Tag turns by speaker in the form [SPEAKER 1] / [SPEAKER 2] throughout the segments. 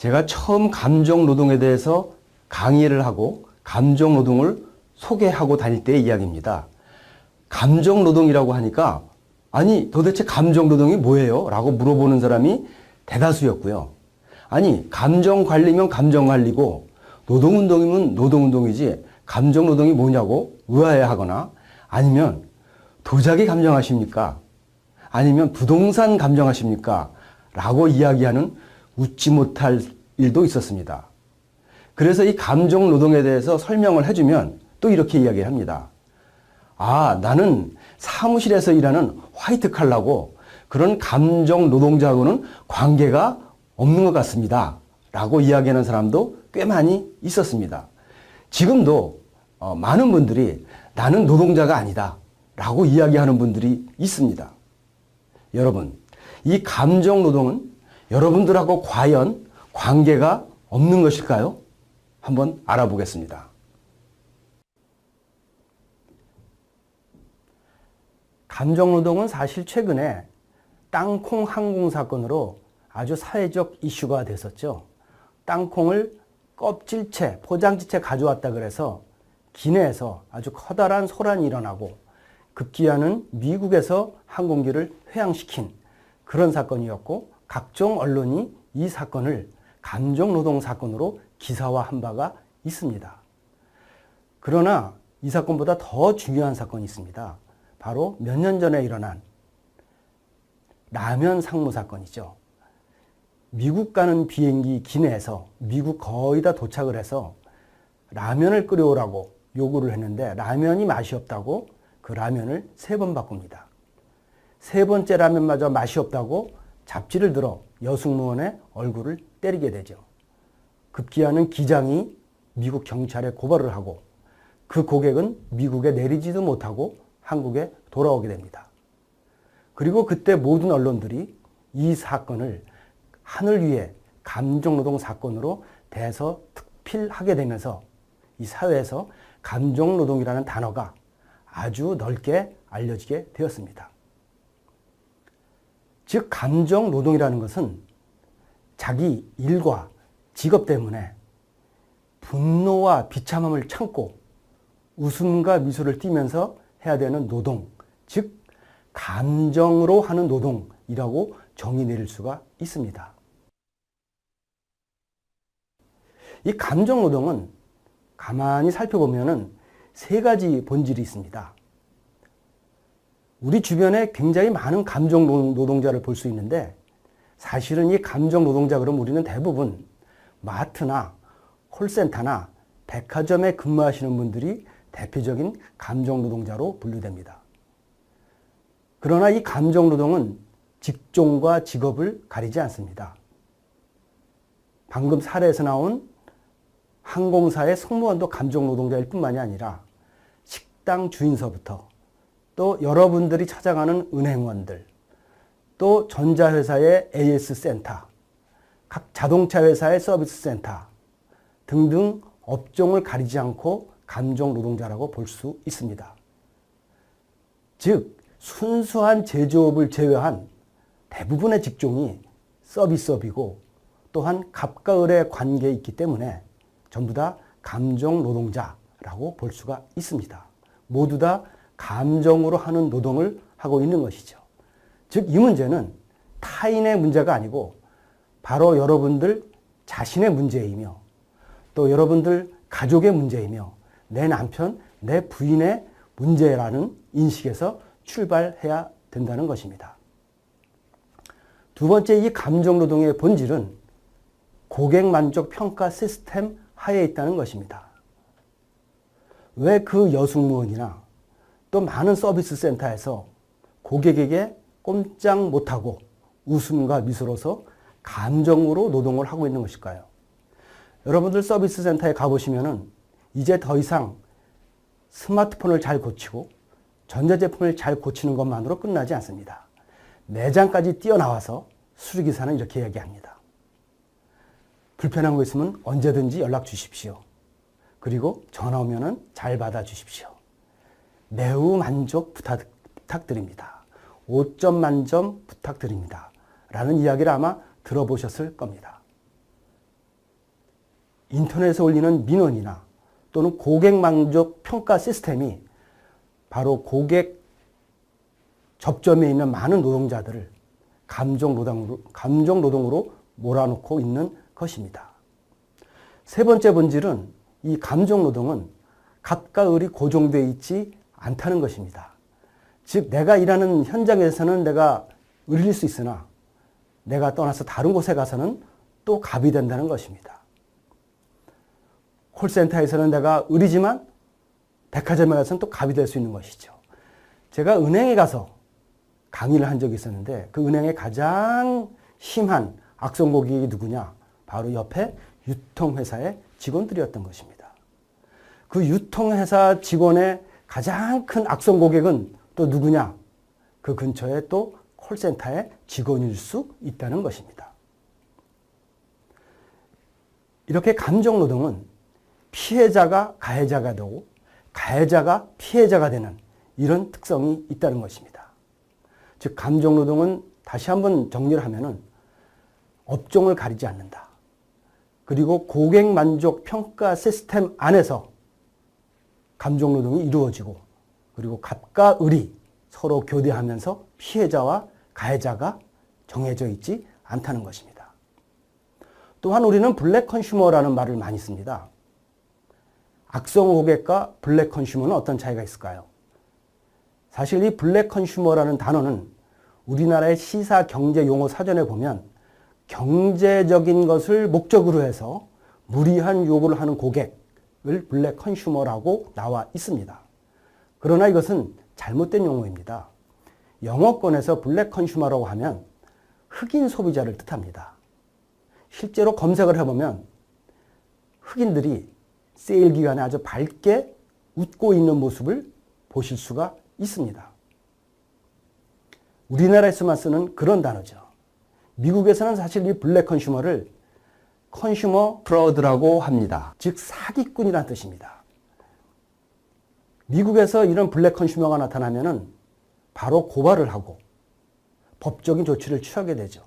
[SPEAKER 1] 제가 처음 감정 노동에 대해서 강의를 하고 감정 노동을 소개하고 다닐 때의 이야기입니다. 감정 노동이라고 하니까 아니 도대체 감정 노동이 뭐예요? 라고 물어보는 사람이 대다수였고요. 아니 감정 관리면 감정 관리고 노동 운동이면 노동 운동이지 감정 노동이 뭐냐고 의아해하거나 아니면 도자기 감정하십니까? 아니면 부동산 감정하십니까? 라고 이야기하는 웃지 못할 일도 있었습니다. 그래서 이 감정 노동에 대해서 설명을 해주면 또 이렇게 이야기를 합니다. 아, 나는 사무실에서 일하는 화이트 칼라고 그런 감정 노동자하고는 관계가 없는 것 같습니다. 라고 이야기하는 사람도 꽤 많이 있었습니다. 지금도 많은 분들이 나는 노동자가 아니다. 라고 이야기하는 분들이 있습니다. 여러분, 이 감정 노동은 여러분들하고 과연 관계가 없는 것일까요? 한번 알아보겠습니다. 감정 노동은 사실 최근에 땅콩 항공 사건으로 아주 사회적 이슈가 됐었죠. 땅콩을 껍질채, 포장지채 가져왔다 그래서 기내에서 아주 커다란 소란이 일어나고 급기야는 미국에서 항공기를 회항시킨 그런 사건이었고 각종 언론이 이 사건을 감정노동 사건으로 기사화한 바가 있습니다. 그러나 이 사건보다 더 중요한 사건이 있습니다. 바로 몇 년 전에 일어난 라면 상무 사건이죠. 미국 가는 비행기 기내에서 미국 거의 다 도착을 해서 라면을 끓여오라고 요구를 했는데 라면이 맛이 없다고 그 라면을 3번 바꿉니다. 3번째 라면마저 맛이 없다고 잡지를 들어 여승무원의 얼굴을 때리게 되죠. 급기야는 기장이 미국 경찰에 고발을 하고 그 고객은 미국에 내리지도 못하고 한국에 돌아오게 됩니다. 그리고 그때 모든 언론들이 이 사건을 하늘 위에 감정노동 사건으로 대서특필하게 되면서 이 사회에서 감정노동이라는 단어가 아주 넓게 알려지게 되었습니다. 즉 감정노동이라는 것은 자기 일과 직업 때문에 분노와 비참함을 참고 웃음과 미소를 띠면서 해야 되는 노동, 즉 감정으로 하는 노동이라고 정의 내릴 수가 있습니다. 이 감정노동은 가만히 살펴보면 3가지 본질이 있습니다. 우리 주변에 굉장히 많은 감정 노동자를 볼 수 있는데 사실은 이 감정 노동자 그럼 우리는 대부분 마트나 콜센터나 백화점에 근무하시는 분들이 대표적인 감정 노동자로 분류됩니다. 그러나 이 감정 노동은 직종과 직업을 가리지 않습니다. 방금 사례에서 나온 항공사의 승무원도 감정 노동자일 뿐만이 아니라 식당 주인서부터 또 여러분들이 찾아가는 은행원들, 또 전자회사의 AS 센터, 각 자동차 회사의 서비스 센터 등등 업종을 가리지 않고 감정 노동자라고 볼 수 있습니다. 즉 순수한 제조업을 제외한 대부분의 직종이 서비스업이고 또한 갑과 을의 관계에 있기 때문에 전부 다 감정 노동자라고 볼 수가 있습니다. 모두 다 감정으로 하는 노동을 하고 있는 것이죠. 즉 이 문제는 타인의 문제가 아니고 바로 여러분들 자신의 문제이며 또 여러분들 가족의 문제이며 내 남편, 내 부인의 문제라는 인식에서 출발해야 된다는 것입니다. 두 번째, 이 감정노동의 본질은 고객 만족 평가 시스템 하에 있다는 것입니다. 왜 그 여승무원이나 또 많은 서비스 센터에서 고객에게 꼼짝 못하고 웃음과 미소로서 감정으로 노동을 하고 있는 것일까요? 여러분들 서비스 센터에 가보시면은 이제 더 이상 스마트폰을 잘 고치고 전자제품을 잘 고치는 것만으로 끝나지 않습니다. 매장까지 뛰어나와서 수리기사는 이렇게 이야기합니다. 불편한 거 있으면 언제든지 연락 주십시오. 그리고 전화 오면은 잘 받아 주십시오. 매우 만족 부탁드립니다. 5점 만점 부탁드립니다. 라는 이야기를 아마 들어보셨을 겁니다. 인터넷에 올리는 민원이나 또는 고객 만족 평가 시스템이 바로 고객 접점에 있는 많은 노동자들을 감정 노동으로 몰아넣고 있는 것입니다. 세 번째 본질은 이 감정 노동은 갑과 을이 고정되어 있지 않다는 것입니다. 즉 내가 일하는 현장에서는 내가 을일 수 있으나 내가 떠나서 다른 곳에 가서는 또 갑이 된다는 것입니다. 콜센터에서는 내가 을이지만 백화점에 가서는 또 갑이 될 수 있는 것이죠. 제가 은행에 가서 강의를 한 적이 있었는데 그 은행의 가장 심한 악성 고객이 누구냐? 바로 옆에 유통회사의 직원들이었던 것입니다. 그 유통회사 직원의 가장 큰 악성 고객은 또 누구냐? 그 근처에 또 콜센터의 직원일 수 있다는 것입니다. 이렇게 감정노동은 피해자가 가해자가 되고 가해자가 피해자가 되는 이런 특성이 있다는 것입니다. 즉 감정노동은 다시 한번 정리를 하면은 업종을 가리지 않는다. 그리고 고객 만족 평가 시스템 안에서 감정노동이 이루어지고 그리고 갑과 을이 서로 교대하면서 피해자와 가해자가 정해져 있지 않다는 것입니다. 또한 우리는 블랙 컨슈머라는 말을 많이 씁니다. 악성 고객과 블랙 컨슈머는 어떤 차이가 있을까요? 사실 이 블랙 컨슈머라는 단어는 우리나라의 시사 경제 용어 사전에 보면 경제적인 것을 목적으로 해서 무리한 요구를 하는 고객을 블랙 컨슈머라고 나와 있습니다. 그러나 이것은 잘못된 용어입니다. 영어권에서 블랙 컨슈머라고 하면 흑인 소비자를 뜻합니다. 실제로 검색을 해보면 흑인들이 세일 기간에 아주 밝게 웃고 있는 모습을 보실 수가 있습니다. 우리나라에서만 쓰는 그런 단어죠. 미국에서는 사실 이 블랙 컨슈머를 컨슈머 프로드라고 합니다. 즉 사기꾼이라는 뜻입니다. 미국에서 이런 블랙 컨슈머가 나타나면은 바로 고발을 하고 법적인 조치를 취하게 되죠.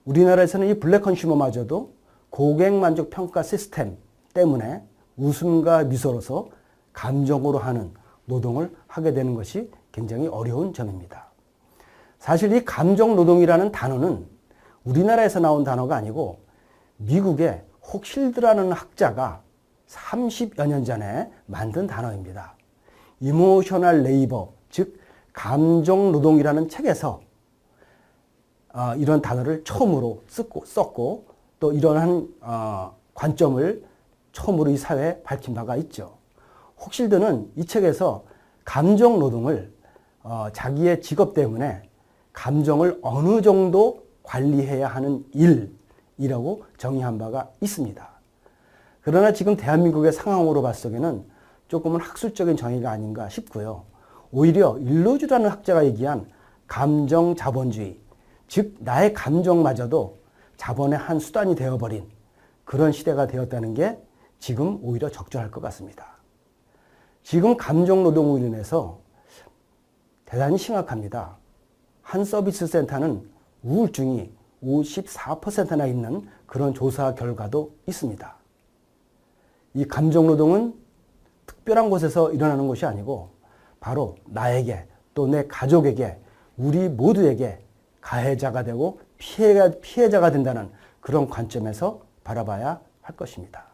[SPEAKER 1] 우리나라에서는 이 블랙 컨슈머마저도 고객 만족 평가 시스템 때문에 웃음과 미소로서 감정으로 하는 노동을 하게 되는 것이 굉장히 어려운 점입니다. 사실 이 감정 노동이라는 단어는 우리나라에서 나온 단어가 아니고 미국의 혹실드라는 학자가 30여 년 전에 만든 단어입니다. 이모셔널 레이버, 즉 감정 노동이라는 책에서 이런 단어를 처음으로 썼고 또 이러한 관점을 처음으로 이 사회에 밝힌 바가 있죠. 혹실드는 이 책에서 감정 노동을 자기의 직업 때문에 감정을 어느 정도 관리해야 하는 일이라고 정의한 바가 있습니다. 그러나 지금 대한민국의 상황으로 봤을 적에는 조금은 학술적인 정의가 아닌가 싶고요. 오히려 일로주라는 학자가 얘기한 감정 자본주의, 즉 나의 감정마저도 자본의 한 수단이 되어버린 그런 시대가 되었다는 게 지금 오히려 적절할 것 같습니다. 지금 감정 노동으로 인해서 대단히 심각합니다. 한 서비스 센터는 우울증이 54%나 있는 그런 조사 결과도 있습니다. 이 감정 노동은 특별한 곳에서 일어나는 것이 아니고 바로 나에게 또 내 가족에게 우리 모두에게 가해자가 되고 피해자가 된다는 그런 관점에서 바라봐야 할 것입니다.